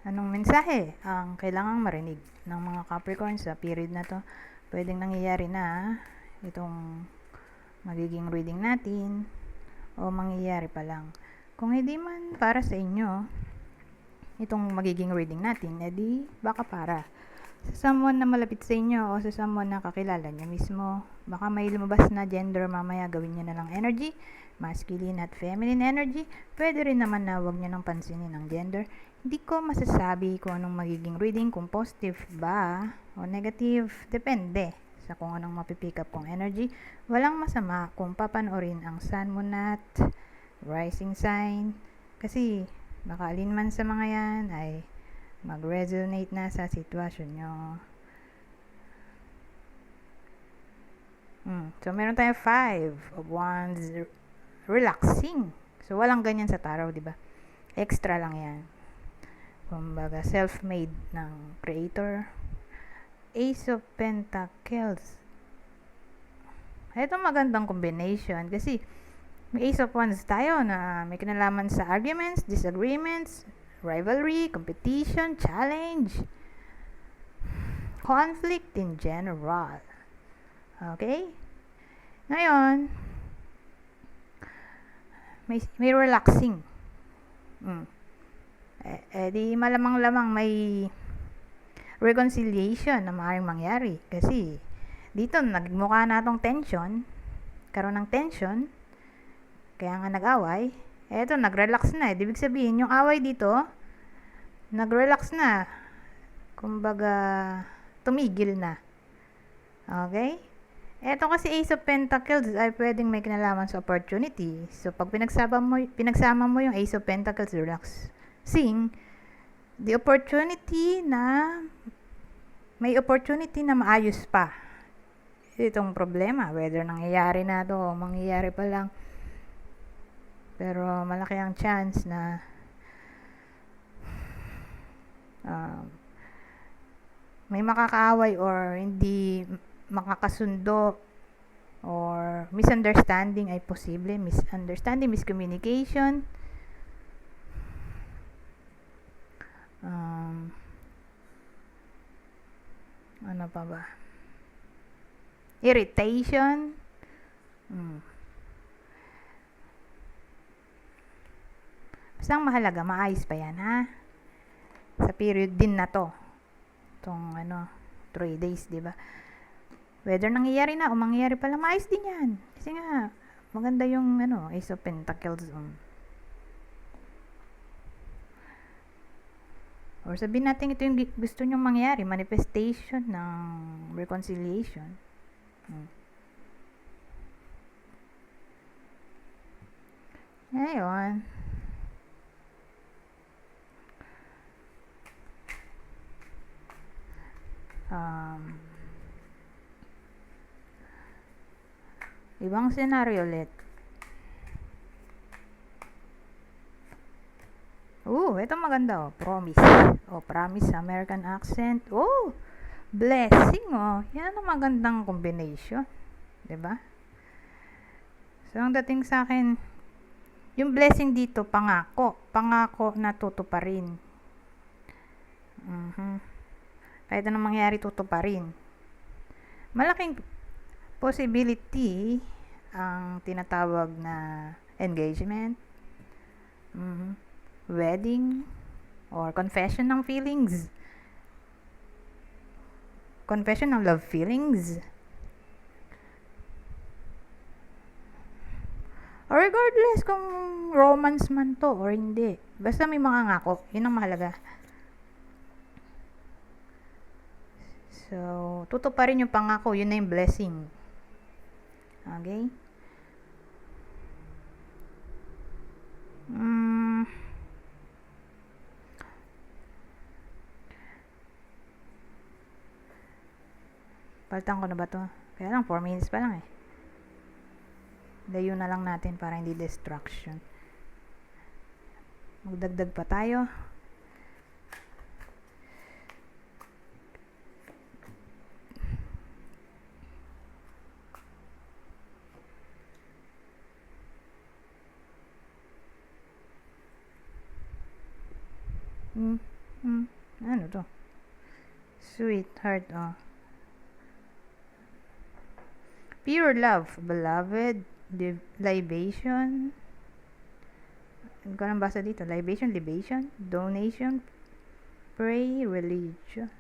Anong mensahe ang kailangang marinig ng mga Capricorn sa period na to? Pwedeng nangyayari na itong magiging reading natin o mangyayari pa lang. Kung hindi man para sa inyo itong magiging reading natin, edi baka para sa someone na malapit sa inyo o sa someone na kakilala nyo mismo. Baka may lumabas na gender mamaya, gawin nyo na lang energy, masculine at feminine energy. Pwede rin naman na huwag nyo nang pansinin ang gender. Hindi ko masasabi kung anong magiging reading, kung positive ba o negative, depende sa kung anong mapipick up kong energy. Walang masama kung papanoorin ang sun, moon at rising sign, kasi baka alin man sa mga yan ay mag-resonate na sa sitwasyon nyo. So, meron tayong 5 of Wands, relaxing. So, walang ganyan sa tarot, di ba? Extra lang yan. Kumbaga, self-made ng creator. Ace of Pentacles. Ito magandang combination kasi may Ace of Wands tayo na may kinalaman sa arguments, disagreements, rivalry, competition, challenge, conflict in general. Okay? Ngayon, may relaxing. Di malamang-lamang may reconciliation na maaaring mangyari. Kasi, dito, nagmukha na itong tension. Karoon ng tension. Kaya nga nag-away. Eto, nag-relax na. Ibig sabihin, yung away dito, nag-relax na. Kumbaga, tumigil na. Okay? Eto kasi Ace of Pentacles ay pwedeng may kinalaman sa opportunity. So, pag pinagsama mo yung Ace of Pentacles, relaxing, the opportunity na may opportunity na maayos pa itong problema. Whether nangyayari na to o mangyayari pa lang. Pero malaki ang chance na may makakaaway or hindi makakasundo or misunderstanding ay posible. Misunderstanding, miscommunication. Ano pa ba? Irritation. Basta ang mahalaga, maayos pa yan, ha? Sa period din na to. Itong 3 days, di ba? Whether nangyayari na o mangyayari pa lang, maayos din yan. Kasi nga, maganda yung Ace of Pentacles. Or sabihin natin ito yung gusto nyong mangyari, manifestation ng reconciliation. Ngayon, ibang scenario ulit. Ito maganda, promise. Promise, American accent. Blessing, yan ang magandang combination. 'Di ba? So, ang dating sa akin, yung blessing dito, pangako na tutuparin. Kahit anong mangyari, tutuparin. Malaking possibility ang tinatawag na engagement, wedding, or confession ng feelings. Confession ng love feelings. Or regardless kung romance man to or hindi. Basta may mga ngako. Yun ang mahalaga. So, tutuparin yung pangako. Yun na yung blessing. Okay? Palitan ko na ba to? Kaya lang, 4 minutes pa lang eh. Dayo na lang natin para hindi distraction. Magdagdag pa tayo. Ano to? Sweetheart, oh. Pure love, beloved, libation. Ano ka nang basa dito? Libation, libation, donation, pray, religion.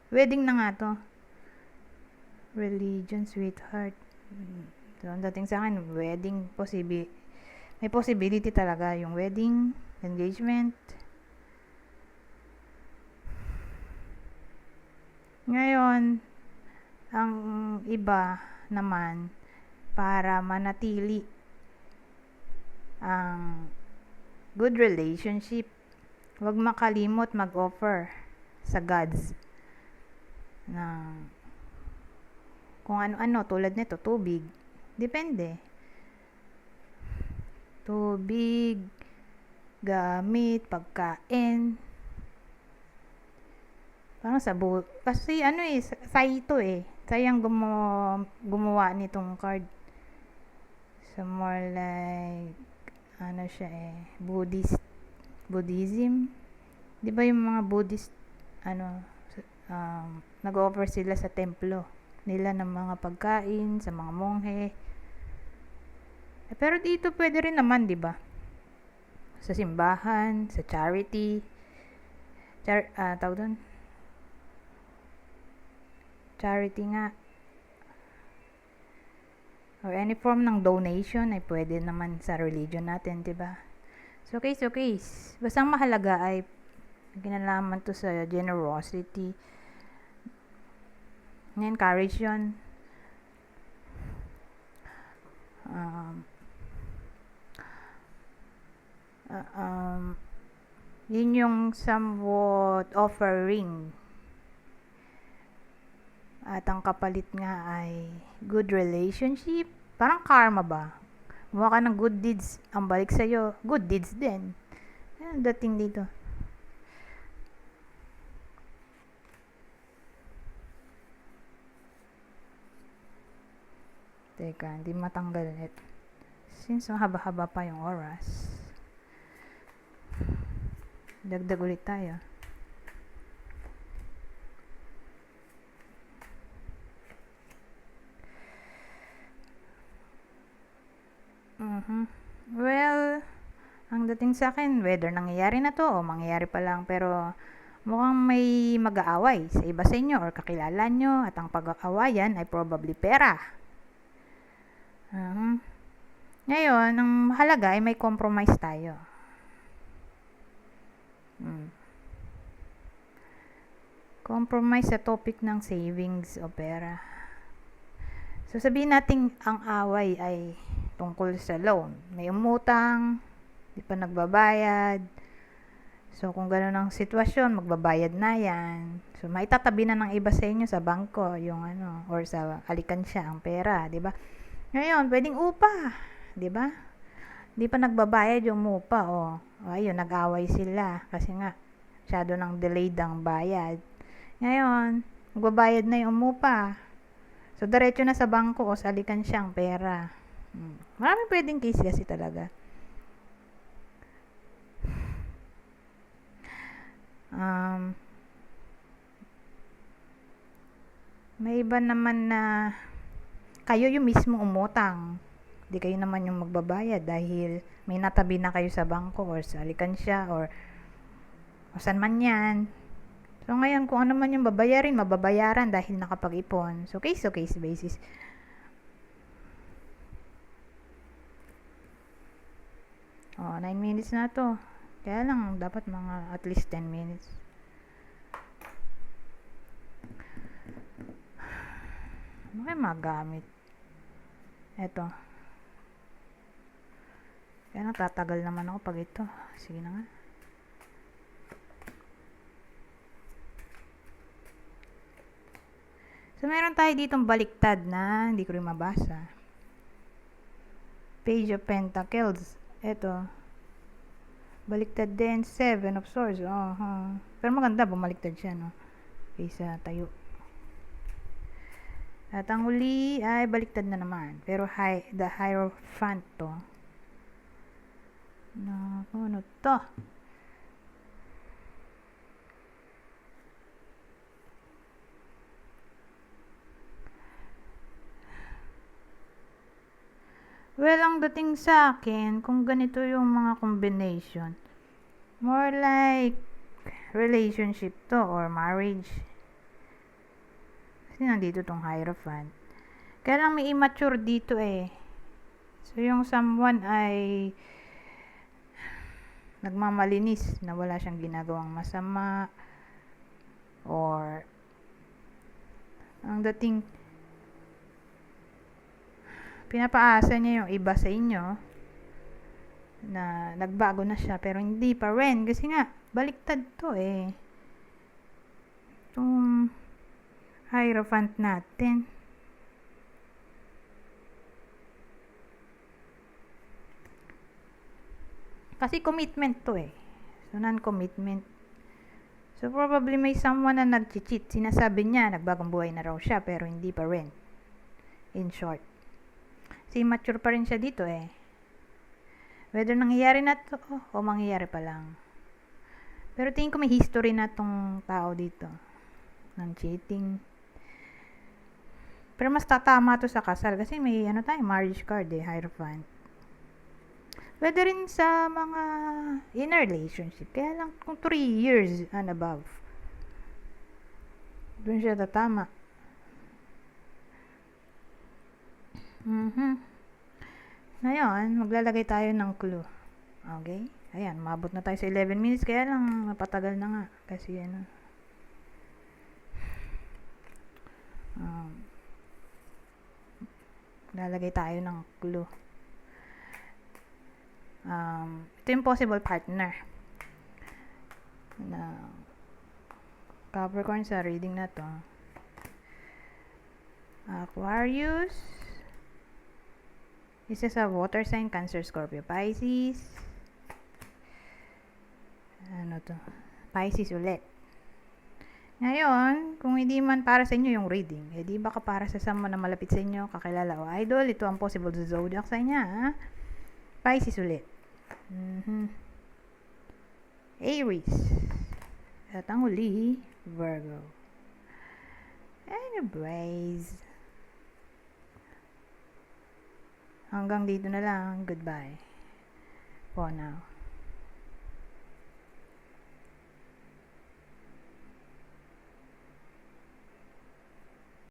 Wedding na nga to. Religion, sweetheart. So, ang dating sa akin, wedding, may possibility talaga yung wedding, engagement. Ngayon, ang iba naman, para manatili ang good relationship, huwag makalimot mag-offer sa gods ng kung ano-ano, tulad nito, tubig. Depende. Tubig, gamit, pagkain. Parang kasi Sai ito eh. Sai ang gumawa nitong card. So more like, Buddhism. Di ba yung mga Buddhist, nag-offer sila sa templo nila ng mga pagkain, sa mga monghe. Pero dito pwede rin naman, di ba? Sa simbahan, sa charity. Tawag doon? Charity nga. Or any form ng donation ay pwede naman sa religion natin, di ba? So, case. Basta ang mahalaga ay kinalaman to sa generosity. Encourage yun. Yun yung somewhat offering. At ang kapalit nga ay good relationship. Parang karma ba? Gumawa ka ng good deeds, ang balik sa'yo, good deeds din. Yan ang dating dito. Teka, hindi matanggal ito. Since mahaba-haba pa yung oras, dagdag ulit tayo. Well, ang dating sa akin, whether nangyayari na to o mangyayari pa lang, pero mukhang may mag-aaway sa iba sa inyo or kakilala nyo at ang pag-aawayan ay probably pera. Ngayon, ang mahalaga ay may compromise tayo. Compromise sa topic ng savings o pera. So, sabihin natin ang away ay tungkol sa loan. May umutang, di pa nagbabayad. So, kung gano'n ang sitwasyon, magbabayad na yan. So, maitatabi na ng iba sa inyo sa bangko, yung or sa alikansya, ang pera, di ba? Ngayon, pwedeng upa, di ba? Di pa nagbabayad yung upa, ayun, nag-away sila kasi nga masyado nang delayed ang bayad. Ngayon, magbabayad na yung upa. So, diretso na sa bangko o sa alikansya ang pera. Maraming pwedeng case kasi talaga. May iba naman na kayo yung mismo umutang. Di kayo naman yung magbabayad dahil may natabi na kayo sa bangko or sa alikansya or saan man yan. So, ngayon, kung ano man yung mababayaran dahil nakapag-ipon. So, case-to-case basis. 9 minutes na to. Kaya lang, dapat mga at least 10 minutes. Ano kayo magamit? Eto. Kaya natatagal naman ako pag ito. Sige na nga. So, meron tayo ditong baliktad na hindi ko rin mabasa. Page of Pentacles. Eto. Baliktad din. 7 of Swords. Pero maganda, bumaliktad siya, no? Kaysa tayo. At ang huli ay baliktad na naman. Pero the Hierophant to. Ano to? dating sa akin, kung ganito yung mga combination, more like relationship to or marriage. Kasi nandito tong Hierophant. Kaya lang may immature dito eh. So yung someone ay nagmamalinis na wala siyang ginagawang masama, or ang dating pinapaasa niya yung iba sa inyo na nagbago na siya pero hindi pa rin kasi nga baliktad to eh. Itong Hierophant natin, kasi commitment to eh. So non-commitment. So probably may someone na nag-cheat. Sinasabi niya nagbagong buhay na raw siya pero hindi pa rin. In short. Kasi immature pa rin siya dito eh. Whether nangyayari na to o mangyayari pa lang. Pero tingin ko may history na tong tao dito ng cheating. Pero mas tatama to sa kasal kasi may marriage card eh, Hierophant. Pwede rin sa mga in a relationship. Kaya lang kung 3 years and above, doon siya tatama. Ngayon, maglalagay tayo ng clue. Okay? Ayan, mabot na tayo sa 11 minutes. Kaya lang, napatagal na nga. Kasi lalagay tayo ng clue. Ito yung possible partner na Capricorn sa reading na to. Aquarius, isa sa water sign, Cancer, Scorpio, Pisces. Pisces ulit. Ngayon, kung hindi man para sa inyo yung reading, di baka para sa someone na malapit sa inyo, kakilala o idol, ito ang possible zodiac sign niya. Pisces ulit. Aries. At ang huli, Virgo. Anyways, hanggang dito na lang. Goodbye for now.